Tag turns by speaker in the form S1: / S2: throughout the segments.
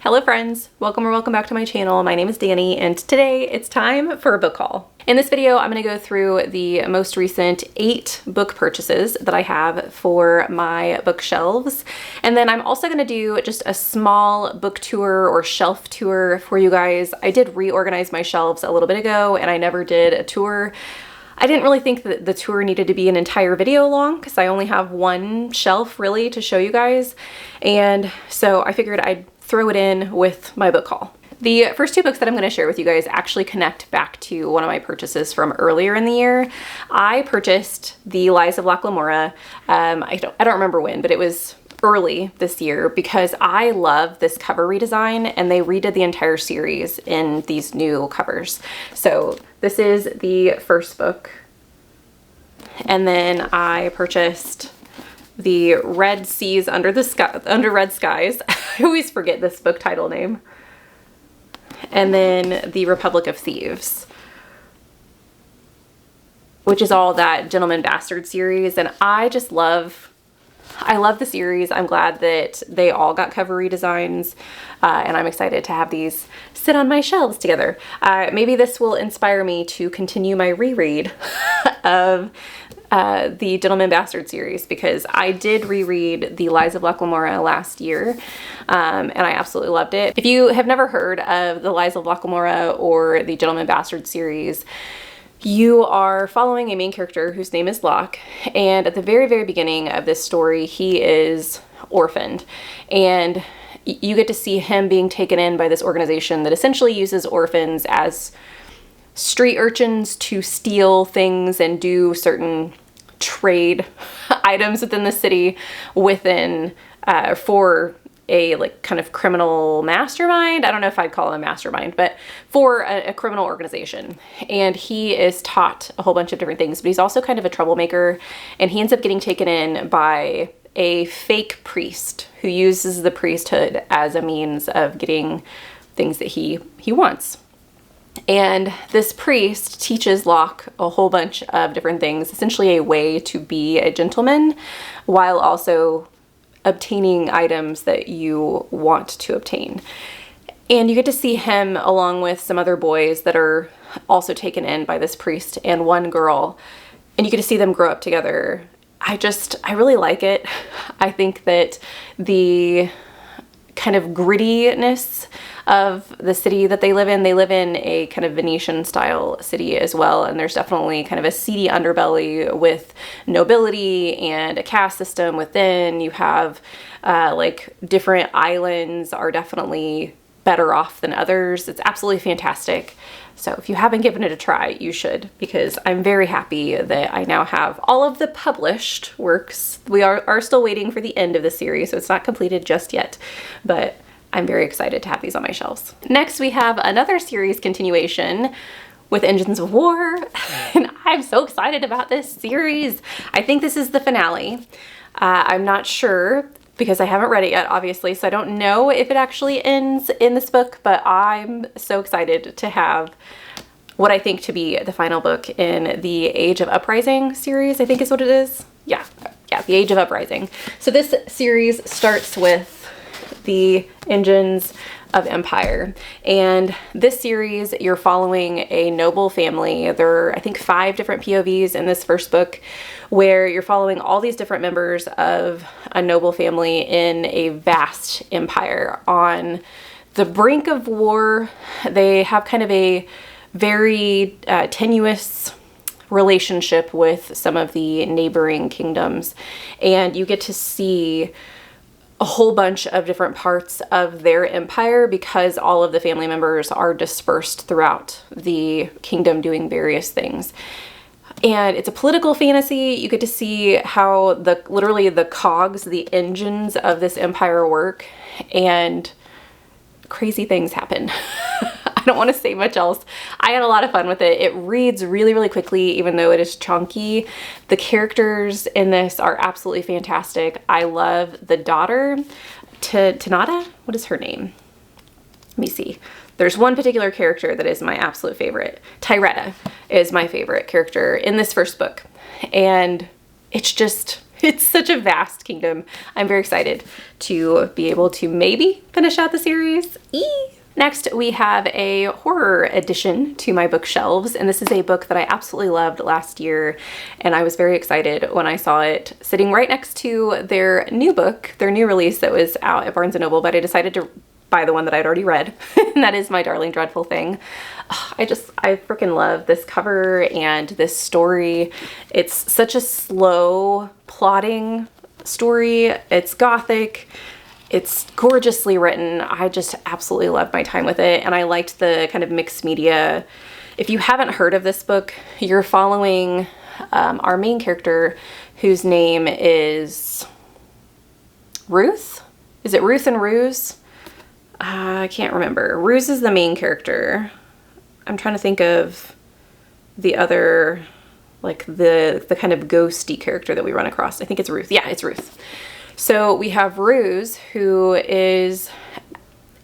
S1: Hello friends, welcome or welcome back to my channel. My name is Danny and today it's time for a book haul. In this video, I'm going to go through the most recent 8 book purchases that I have for my bookshelves. And then I'm also going to do just a small book tour or shelf tour for you guys. I did reorganize my shelves a little bit ago and I never did a tour. I didn't really think that the tour needed to be an entire video long because I only have one shelf really to show you guys. And so I figured I'd throw it in with my book haul. The first 2 books that I'm going to share with you guys actually connect back to one of my purchases from earlier in the year. I purchased The Lies of Locke Lamora. I don't remember when, but it was early this year because I love this cover redesign and they redid the entire series in these new covers. So this is the first book. And then I purchased The Red Seas Under Red Skies. I always forget this book title name. And then The Republic of Thieves, which is all that Gentleman Bastard series. And I love the series. I'm glad that they all got cover redesigns, and I'm excited to have these sit on my shelves together. Maybe this will inspire me to continue my reread of the Gentleman Bastard series, because I did reread The Lies of Locke Lamora last year, and I absolutely loved it. If you have never heard of The Lies of Locke Lamora or the Gentleman Bastard series, you are following a main character whose name is Locke, and at the very, very beginning of this story, he is orphaned, and you get to see him being taken in by this organization that essentially uses orphans as street urchins to steal things and do certain trade items within the city for a kind of criminal mastermind. I don't know if I'd call him a mastermind, but for a criminal organization. And he is taught a whole bunch of different things, but he's also kind of a troublemaker, and he ends up getting taken in by a fake priest who uses the priesthood as a means of getting things that he wants. And this priest teaches Locke a whole bunch of different things, essentially a way to be a gentleman while also obtaining items that you want to obtain. And you get to see him along with some other boys that are also taken in by this priest and one girl, and you get to see them grow up together. I really like it. I think that the kind of grittiness of the city that they live in a kind of Venetian style city as well, and there's definitely kind of a seedy underbelly with nobility and a caste system within. You have different islands are definitely better off than others. It's absolutely fantastic. So if you haven't given it a try, you should, because I'm very happy that I now have all of the published works. We are still waiting for the end of the series, so it's not completed just yet, but I'm very excited to have these on my shelves. Next, we have another series continuation with Engines of War, and I'm so excited about this series. I think this is the finale. I'm not sure because I haven't read it yet, obviously, so I don't know if it actually ends in this book, but I'm so excited to have what I think to be the final book in the Age of Uprising series, I think is what it is. Yeah, the Age of Uprising. So this series starts with the Engines of Empire, and this series you're following a noble family. There are, I think, 5 different POVs in this first book where you're following all these different members of a noble family in a vast empire on the brink of war. They have kind of a very tenuous relationship with some of the neighboring kingdoms, and you get to see a whole bunch of different parts of their empire because all of the family members are dispersed throughout the kingdom doing various things. And it's a political fantasy. You get to see how literally the cogs, the engines of this empire work, and crazy things happen. I don't want to say much else. I had a lot of fun with it. It reads really, really quickly, even though it is chunky. The characters in this are absolutely fantastic. I love the daughter, Tanada. What is her name? Let me see. There's one particular character that is my absolute favorite. Tyretta is my favorite character in this first book. And it's just It's such a vast kingdom. I'm very excited to be able to maybe finish out the series. Next, we have a horror addition to my bookshelves, and this is a book that I absolutely loved last year, and I was very excited when I saw it sitting right next to their new book, their new release that was out at Barnes & Noble, but I decided to buy the one that I'd already read, and that is My Darling Dreadful Thing. I freaking love this cover and this story. It's such a slow, plotting story. It's gothic. It's gorgeously written. I just absolutely loved my time with it, and I liked the kind of mixed media. If you haven't heard of this book, you're following our main character, whose name is Ruth. Is it Ruth and Ruse? I can't remember. Ruse is the main character. I'm trying to think of the other, like the kind of ghosty character that we run across. I think it's Ruth. Yeah, it's Ruth. So we have Ruse, who is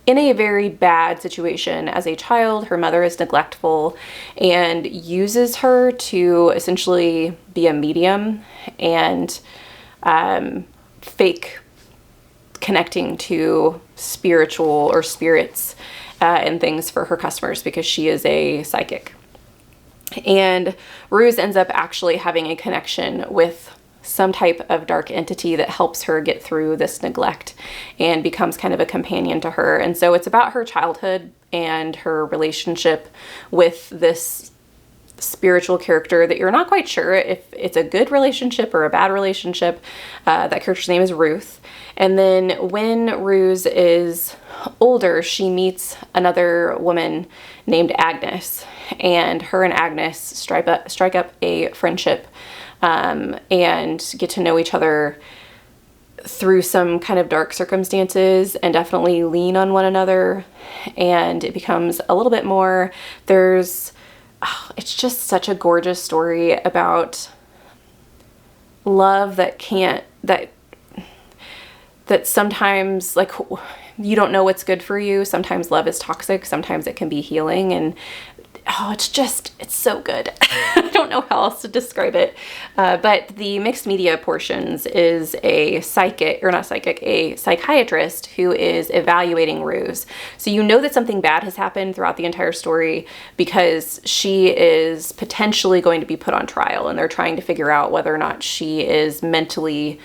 S1: in a very bad situation as a child. Her mother is neglectful and uses her to essentially be a medium and fake connecting to spiritual or spirits and things for her customers because she is a psychic. And Ruse ends up actually having a connection with some type of dark entity that helps her get through this neglect and becomes kind of a companion to her. And so it's about her childhood and her relationship with this spiritual character that you're not quite sure if it's a good relationship or a bad relationship. That character's name is Ruth. And then when Ruse is older, she meets another woman named Agnes, and her and Agnes strike up a friendship and get to know each other through some kind of dark circumstances and definitely lean on one another. And it becomes a little bit more, it's just such a gorgeous story about love that sometimes, like, you don't know what's good for you. Sometimes love is toxic. Sometimes it can be healing. And it's so good. I don't know how else to describe it. But the mixed media portions is a psychiatrist who is evaluating Ruse. So you know that something bad has happened throughout the entire story because she is potentially going to be put on trial, and they're trying to figure out whether or not she is mentally,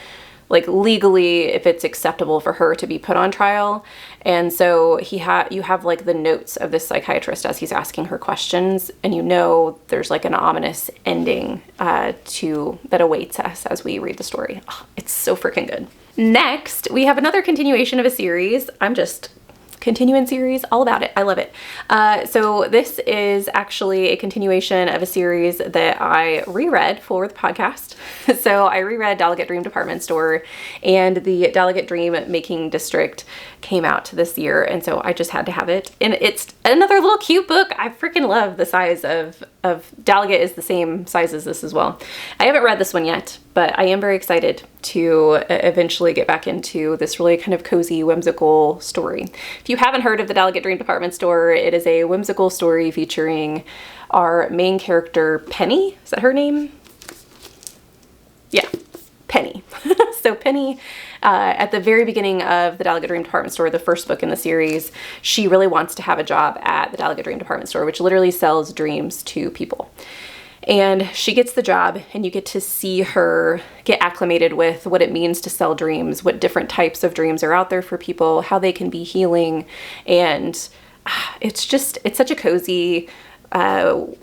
S1: like legally, if it's acceptable for her to be put on trial. And so you have like the notes of this psychiatrist as he's asking her questions, and you know there's like an ominous ending that awaits us as we read the story. Oh, it's so freaking good. Next, we have another continuation of a series. I'm just continuing series, all about it. I love it. So this is actually a continuation of a series that I reread for the podcast. So I reread Delegate Dream Department Store, and the Delegate Dream Making District came out this year, and so I just had to have it. And it's another little cute book. I freaking love the size of Delegate is the same size as this as well. I haven't read this one yet, but I am very excited to eventually get back into this really kind of cozy, whimsical story. If you haven't heard of the Delegate Dream Department Store, it is a whimsical story featuring our main character, Penny. Is that her name? Yeah, Penny. So Penny, at the very beginning of the Delegate Dream Department Store, the first book in the series, she really wants to have a job at the Delegate Dream Department Store, which literally sells dreams to people. And she gets the job, and you get to see her get acclimated with what it means to sell dreams, what different types of dreams are out there for people, how they can be healing. And it's such a cozy,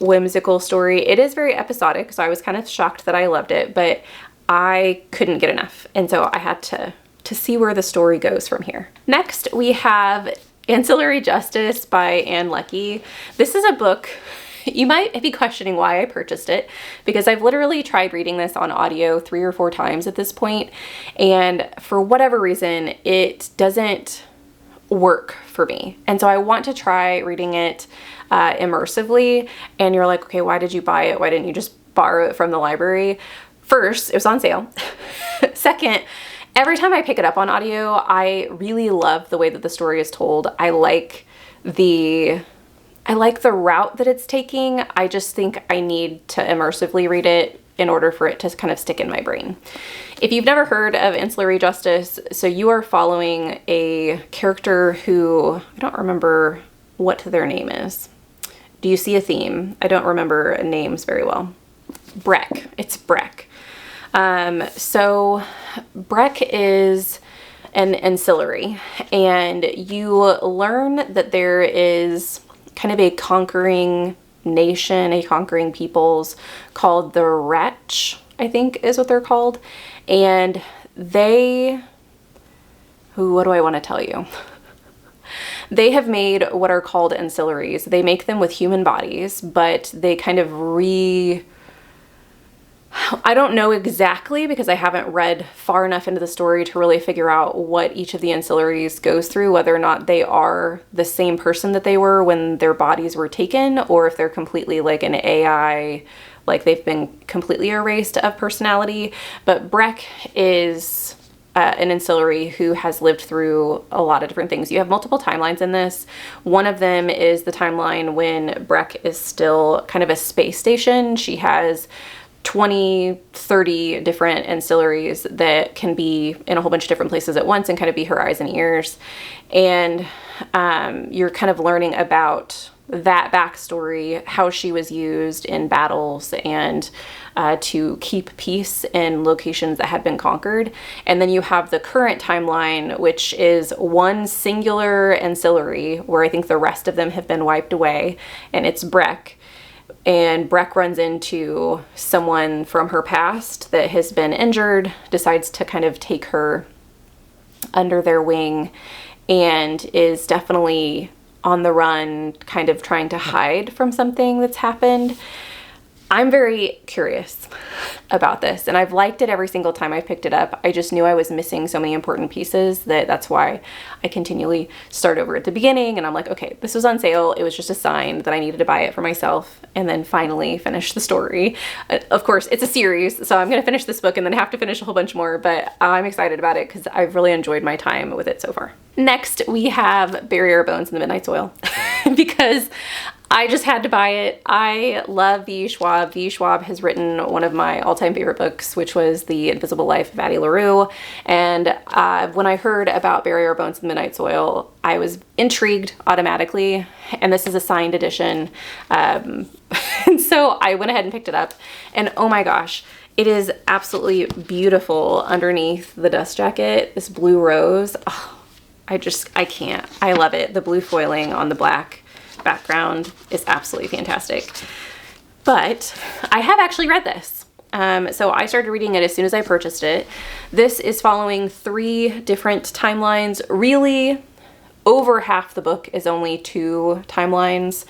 S1: whimsical story. It is very episodic, so I was kind of shocked that I loved it, but I couldn't get enough. And so I had to see where the story goes from here. Next, we have Ancillary Justice by Anne Leckie. This is a book. You might be questioning why I purchased it, because I've literally tried reading this on audio 3 or 4 times at this point, and for whatever reason, it doesn't work for me. And so I want to try reading it immersively, and you're like, okay, why did you buy it? Why didn't you just borrow it from the library? First, it was on sale. Second, every time I pick it up on audio, I really love the way that the story is told. I like the route that it's taking. I just think I need to immersively read it in order for it to kind of stick in my brain. If you've never heard of ancillary justice, so you are following a character who, I don't remember what their name is. Do you see a theme? I don't remember names very well. Breck. It's Breck. So Breck is an ancillary, and you learn that there is kind of a conquering nation, a conquering peoples called the Wretch, I think is what they're called. And what do I want to tell you? They have made what are called ancillaries. They make them with human bodies, but they kind of I don't know exactly because I haven't read far enough into the story to really figure out what each of the ancillaries goes through, whether or not they are the same person that they were when their bodies were taken, or if they're completely like an AI, like they've been completely erased of personality. But Breck is an ancillary who has lived through a lot of different things. You have multiple timelines in this. One of them is the timeline when Breck is still kind of a space station. She has 20, 30 different ancillaries that can be in a whole bunch of different places at once and kind of be her eyes and ears. And you're kind of learning about that backstory, how she was used in battles and to keep peace in locations that had been conquered. And then you have the current timeline, which is one singular ancillary where I think the rest of them have been wiped away, and it's Breck. And Breck runs into someone from her past that has been injured, decides to kind of take her under their wing, and is definitely on the run, kind of trying to hide from something that's happened. I'm very curious about this, and I've liked it every single time I picked it up. I just knew I was missing so many important pieces that's why I continually start over at the beginning, and I'm like, okay, this was on sale. It was just a sign that I needed to buy it for myself, and then finally finish the story. Of course, it's a series, so I'm going to finish this book and then have to finish a whole bunch more, but I'm excited about it because I've really enjoyed my time with it so far. Next, we have Bury Our Bones in the Midnight Soil because I just had to buy it. I love V. Schwab. V. Schwab has written one of my all-time favorite books, which was The Invisible Life of Addie LaRue. And when I heard about Bury Our Bones in the Midnight Soil, I was intrigued automatically. And this is a signed edition. And so I went ahead and picked it up. And oh my gosh, it is absolutely beautiful underneath the dust jacket. This blue rose. Oh, I can't. I love it. The blue foiling on the black background is absolutely fantastic. But I have actually read this. So I started reading it as soon as I purchased it. This is following 3 different timelines. Really, over half the book is only 2 timelines.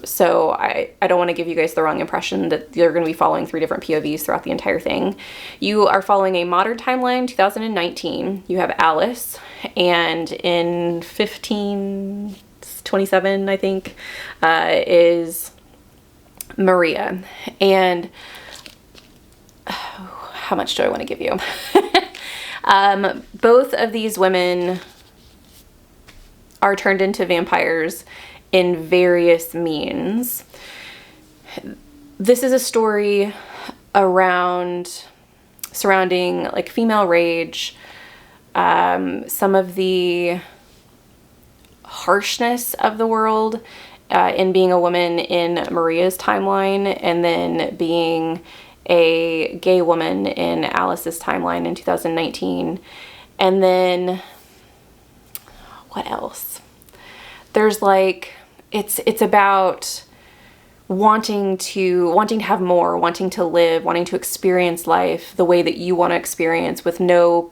S1: So I don't want to give you guys the wrong impression that you're going to be following 3 different POVs throughout the entire thing. You are following a modern timeline, 2019. You have Alice, and in 1527, I think, is Maria. And how much do I want to give you? Both of these women are turned into vampires in various means. This is a story surrounding like female rage, some of the harshness of the world in being a woman in Maria's timeline, and then being a gay woman in Alice's timeline in 2019. And then what else? There's like, it's about wanting to have more, wanting to live, wanting to experience life the way that you want to experience, with no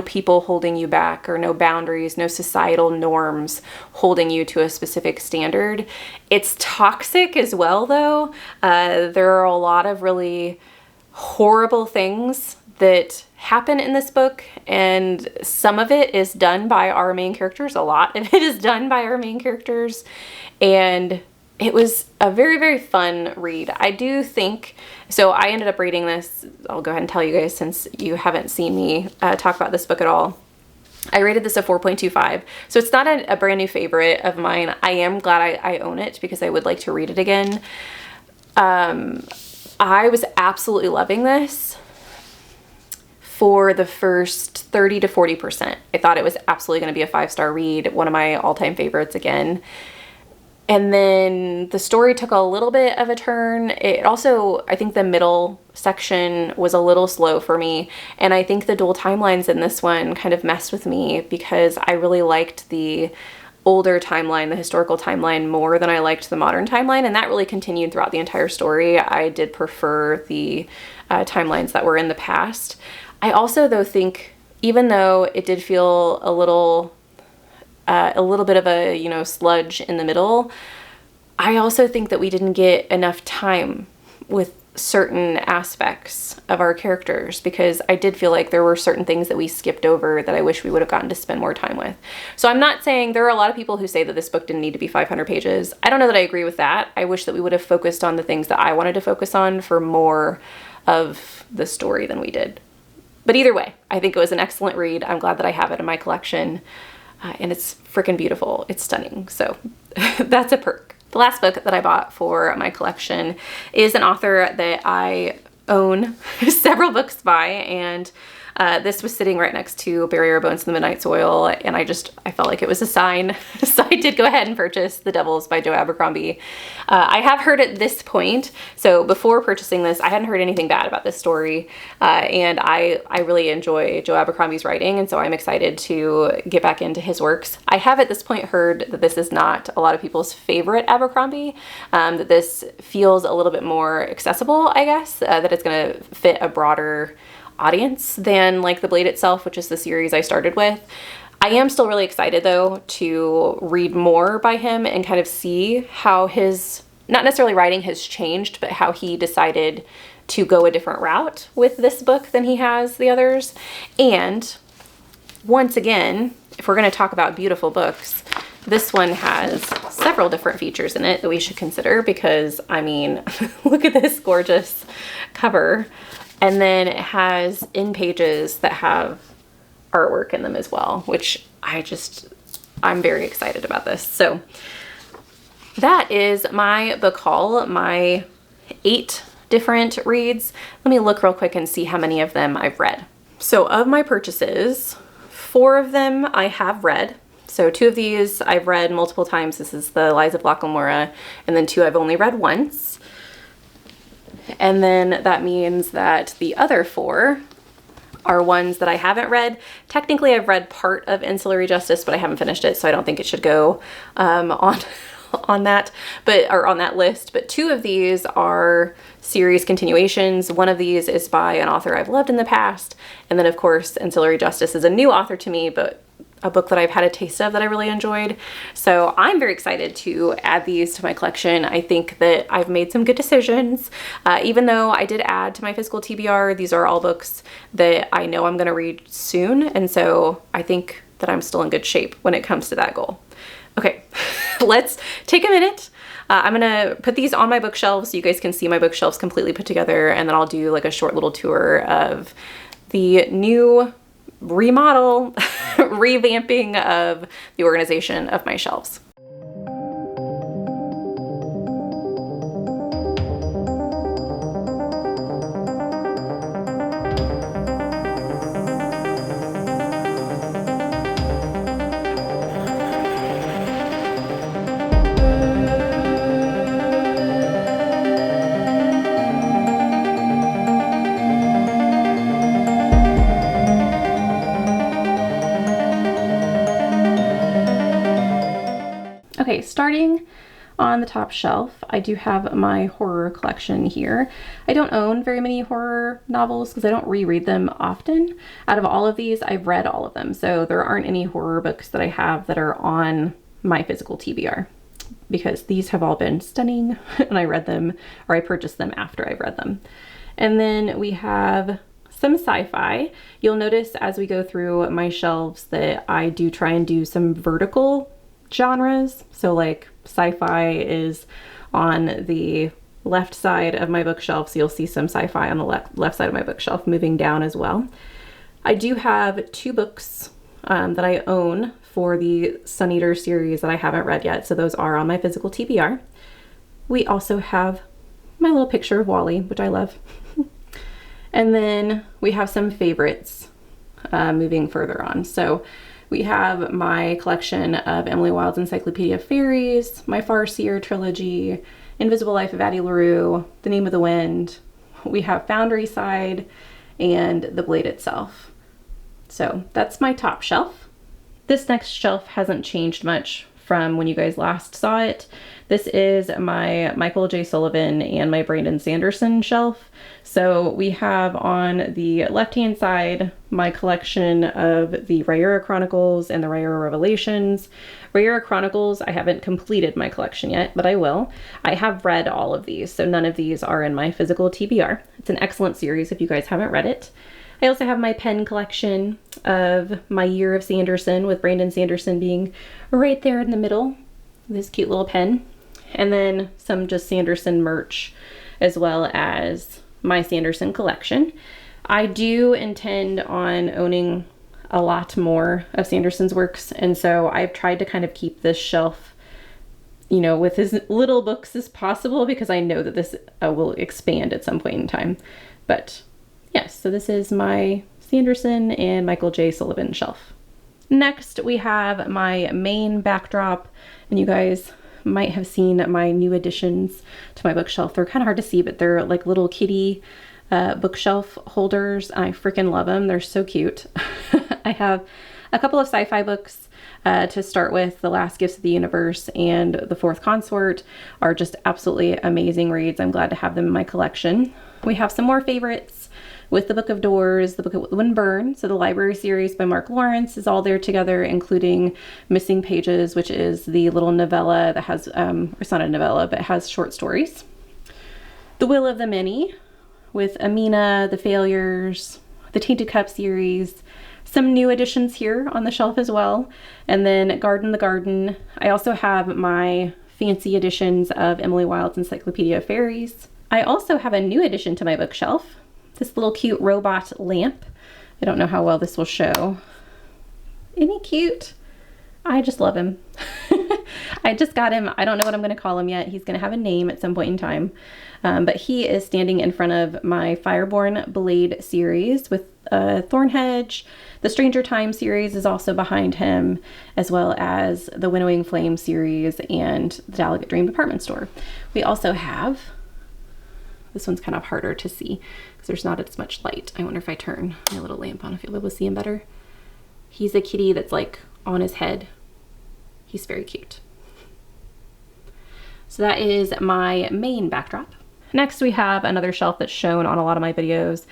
S1: people holding you back, or no boundaries, no societal norms holding you to a specific standard. It's toxic as well, though. There are a lot of really horrible things that happen in this book, and some of it is done by our main characters. A lot of it is done by our main characters, and it was a very, very fun read. I do think, so I ended up reading this, I'll go ahead and tell you guys since you haven't seen me talk about this book at all. I rated this a 4.25, so it's not a brand new favorite of mine. I am glad I own it because I would like to read it again. I was absolutely loving this for the first 30 to 40%. I thought it was absolutely going to be a 5-star read, one of my all-time favorites again. And then the story took a little bit of a turn. It also, I think the middle section was a little slow for me. And I think the dual timelines in this one kind of messed with me because I really liked the older timeline, the historical timeline, more than I liked the modern timeline. And that really continued throughout the entire story. I did prefer the timelines that were in the past. I also, though, think even though it did feel a little bit of a, you know, sludge in the middle, I also think that we didn't get enough time with certain aspects of our characters, because I did feel like there were certain things that we skipped over that I wish we would have gotten to spend more time with. So I'm not saying, there are a lot of people who say that this book didn't need to be 500 pages. I don't know that I agree with that. I wish that we would have focused on the things that I wanted to focus on for more of the story than we did. But either way, I think it was an excellent read. I'm glad that I have it in my collection. And it's freaking beautiful. It's stunning. So that's a perk. The last book that I bought for my collection is an author that I own several books by, and this was sitting right next to Bury Our Bones in the Midnight Soil, and I felt like it was a sign. So I did go ahead and purchase The Devils by Joe Abercrombie. I have heard at this point, so before purchasing this, I hadn't heard anything bad about this story, and I really enjoy Joe Abercrombie's writing, and so I'm excited to get back into his works. I have at this point heard that this is not a lot of people's favorite Abercrombie, that this feels a little bit more accessible, I guess, that it's going to fit a broader audience than like The Blade itself, which is the series I started with. I am still really excited though to read more by him and kind of see how his, not necessarily writing has changed, but how he decided to go a different route with this book than he has the others. And once again, if we're going to talk about beautiful books, this one has several different features in it that we should consider, because I mean, look at this gorgeous cover. And then it has in pages that have artwork in them as well, which I'm very excited about this. So that is my book haul, my 8 different reads. Let me look real quick and see how many of them I've read. So of my purchases, 4 of them I have read. So 2 of these I've read multiple times. This is the Lies of Locke Lamora, and then 2 I've only read once. And then that means that the other 4 are ones that I haven't read. Technically, I've read part of Ancillary Justice, but I haven't finished it, so I don't think it should go on that list. But 2 of these are series continuations. One of these is by an author I've loved in the past, and then of course Ancillary Justice is a new author to me, but a book that I've had a taste of that I really enjoyed. So I'm very excited to add these to my collection. I think that I've made some good decisions. Even though I did add to my physical TBR, these are all books that I know I'm gonna read soon. And so I think that I'm still in good shape when it comes to that goal. Okay, let's take a minute. I'm gonna put these on my bookshelves so you guys can see my bookshelves completely put together, and then I'll do like a short little tour of the new revamping of the organization of my shelves. Okay, starting on the top shelf, I do have my horror collection here. I don't own very many horror novels because I don't reread them often. Out of all of these, I've read all of them, so there aren't any horror books that I have that are on my physical TBR, because these have all been stunning and I read them, or I purchased them after I've read them. And then we have some sci-fi. You'll notice as we go through my shelves that I do try and do some vertical genres. So like sci-fi is on the left side of my bookshelf, so you'll see some sci-fi on the left side of my bookshelf moving down as well. I do have 2 books that I own for the Sun Eater series that I haven't read yet, so those are on my physical TBR. We also have my little picture of Wally, which I love. And then we have some favorites moving further on. So we have my collection of Emily Wilde's Encyclopedia of Fairies, my Farseer trilogy, Invisible Life of Addie LaRue, The Name of the Wind. We have Foundry Side and The Blade itself. So that's my top shelf. This next shelf hasn't changed much from when you guys last saw it. This is my Michael J. Sullivan and my Brandon Sanderson shelf. So we have on the left-hand side my collection of the Rhaenyra Chronicles and the Rhaenyra Revelations. Rhaenyra Chronicles, I haven't completed my collection yet, but I will. I have read all of these, so none of these are in my physical TBR. It's an excellent series if you guys haven't read it. I also have my pen collection of my Year of Sanderson, with Brandon Sanderson being right there in the middle, this cute little pen. And then some just Sanderson merch, as well as my Sanderson collection. I do intend on owning a lot more of Sanderson's works, and so I've tried to kind of keep this shelf, you know, with as little books as possible, because I know that this will expand at some point in time. But yes, so this is my Sanderson and Michael J. Sullivan shelf. Next, we have my main backdrop, and you guys might have seen my new additions to my bookshelf. They're kind of hard to see, but they're like little kitty bookshelf holders. I freaking love them. They're so cute. I have a couple of sci-fi books to start with. The Last Gifts of the Universe and The Fourth Consort are just absolutely amazing reads. I'm glad to have them in my collection. We have some more favorites with The Book of Doors, The Book of Wind Burn. So the library series by Mark Lawrence is all there together, including Missing Pages, which is the little novella that has, it's not a novella, but it has short stories. The Will of the Many with Amina, The Failures, the Tainted Cup series, some new additions here on the shelf as well. And then Garden the Garden. I also have my fancy editions of Emily Wilde's Encyclopedia of Fairies. I also have a new addition to my bookshelf. This little cute robot lamp. I don't know how well this will show. Isn't he cute? I just love him. I just got him. I don't know what I'm going to call him yet. He's going to have a name at some point in time. But he is standing in front of my Fireborn Blade series with Thornhedge. The Stranger Time series is also behind him, as well as the Winnowing Flame series and the Delegate Dream Department Store. We also have, this one's kind of harder to see because there's not as much light. I wonder if I turn my little lamp on if you'll be able to see him better. He's a kitty that's like on his head. He's very cute. So that is my main backdrop. Next, we have another shelf that's shown on a lot of my videos.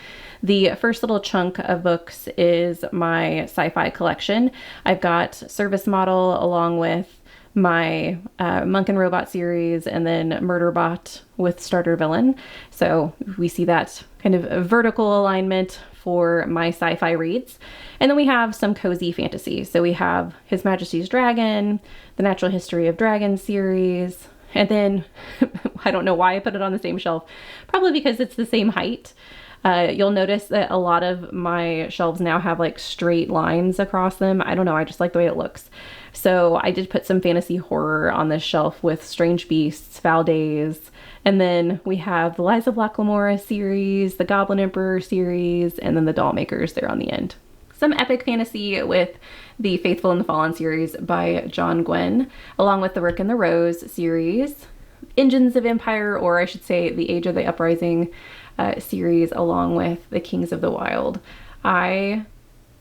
S1: The first little chunk of books is my sci-fi collection. I've got Service Model along with my Monk and Robot series, and then Murderbot with Starter Villain. So we see that kind of vertical alignment for my sci-fi reads. And then we have some cozy fantasy. So we have His Majesty's Dragon, the Natural History of Dragons series, and then I don't know why I put it on the same shelf, probably because it's the same height. You'll notice that a lot of my shelves now have like straight lines across them. I don't know, I just like the way it looks. So I did put some fantasy horror on this shelf with Strange Beasts, Foul Days, and then we have the Lies of Locke Lamora series, the Goblin Emperor series, and then the Doll Makers there on the end. Some epic fantasy with the Faithful and the Fallen series by John Gwynne, along with the Rook and the Rose series, Engines of Empire, or I should say the Age of the Uprising series, along with the Kings of the Wild. I've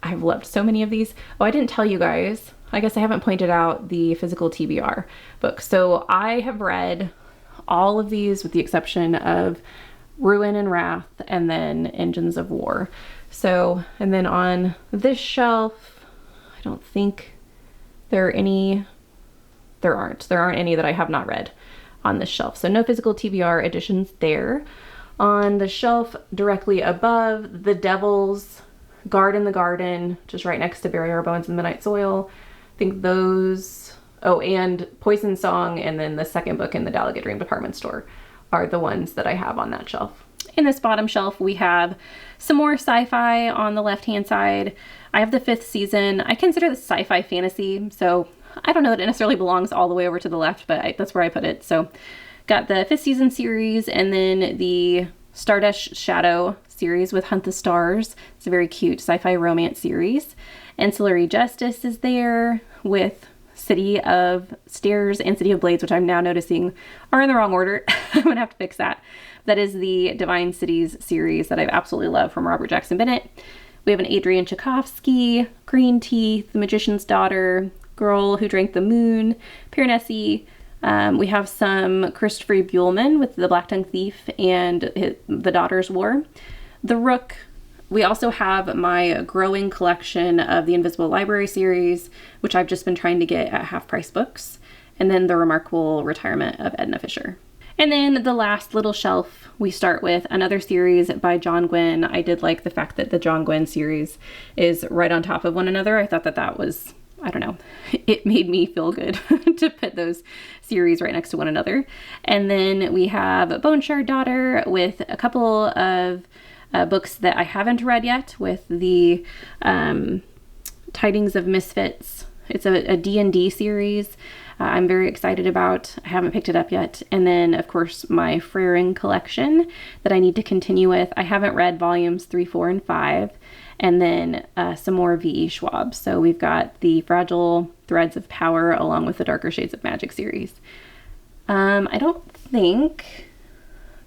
S1: loved so many of these. Oh, I didn't tell you guys, I guess I haven't pointed out the physical TBR book. So I have read all of these with the exception of Ruin and Wrath and then Engines of War. So, and then on this shelf, I don't think there are any, there aren't any that I have not read on this shelf. So no physical TBR editions there. On the shelf directly above, the Devils, Garden the Garden, just right next to Bury Our Bones in the Midnight Soil. I think those, oh, and Poison Song, and then the second book in the Delegate Dream Department Store are the ones that I have on that shelf. In this bottom shelf, we have some more sci-fi on the left-hand side. I have the 5th season. I consider this sci-fi fantasy, so I don't know that it necessarily belongs all the way over to the left, but that's where I put it. So Got the 5th season series, and then the Stardust Shadow series with Hunt the Stars. It's a very cute sci-fi romance series. Ancillary Justice is there with City of Stairs and City of Blades, which I'm now noticing are in the wrong order. I'm gonna have to fix that. That is the Divine Cities series that I've absolutely loved from Robert Jackson Bennett. We have an Adrian Tchaikovsky, Green Teeth, The Magician's Daughter, Girl Who Drank the Moon, Piranesi. We have some Christopher Buehlman with The Black Tongue Thief and The Daughter's War. The Rook. We also have my growing collection of the Invisible Library series, which I've just been trying to get at Half Price Books. And then The Remarkable Retirement of Edna Fisher. And then the last little shelf, we start with another series by John Gwynne. I did like the fact that the John Gwynne series is right on top of one another. I thought that that was, I don't know, it made me feel good to put those series right next to one another. And then we have Bone Shard Daughter with a couple of books that I haven't read yet, with the Tidings of Misfits. It's a D&D series I'm very excited about. I haven't picked it up yet. And then, of course, my Freyring collection that I need to continue with. I haven't read volumes 3, 4, and 5. And then some more V.E. Schwab. So we've got the Fragile Threads of Power along with the Darker Shades of Magic series. I don't think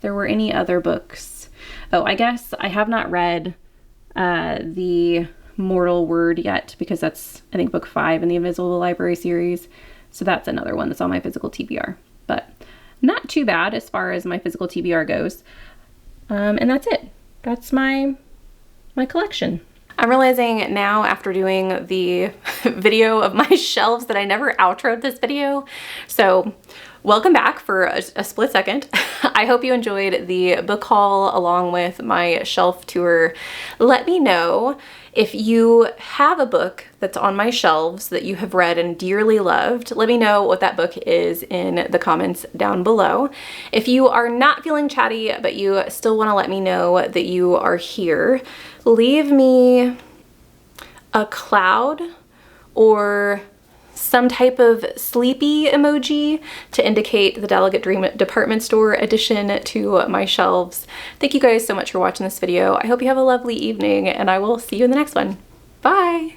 S1: there were any other books. Oh, I guess I have not read the Mortal Word yet, because that's, I think, book 5 in the Invisible Library series. So that's another one that's on my physical TBR. But not too bad as far as my physical TBR goes. And that's it. That's my collection. I'm realizing now, after doing the video of my shelves, that I never outroed this video. So welcome back for a split second. I hope you enjoyed the book haul along with my shelf tour. Let me know if you have a book that's on my shelves that you have read and dearly loved. Let me know what that book is in the comments down below. If you are not feeling chatty, but you still want to let me know that you are here, leave me a cloud or some type of sleepy emoji to indicate the Delegate Dream department store addition to my shelves. Thank you guys so much for watching this video. I hope you have a lovely evening, and I will see you in the next one. Bye!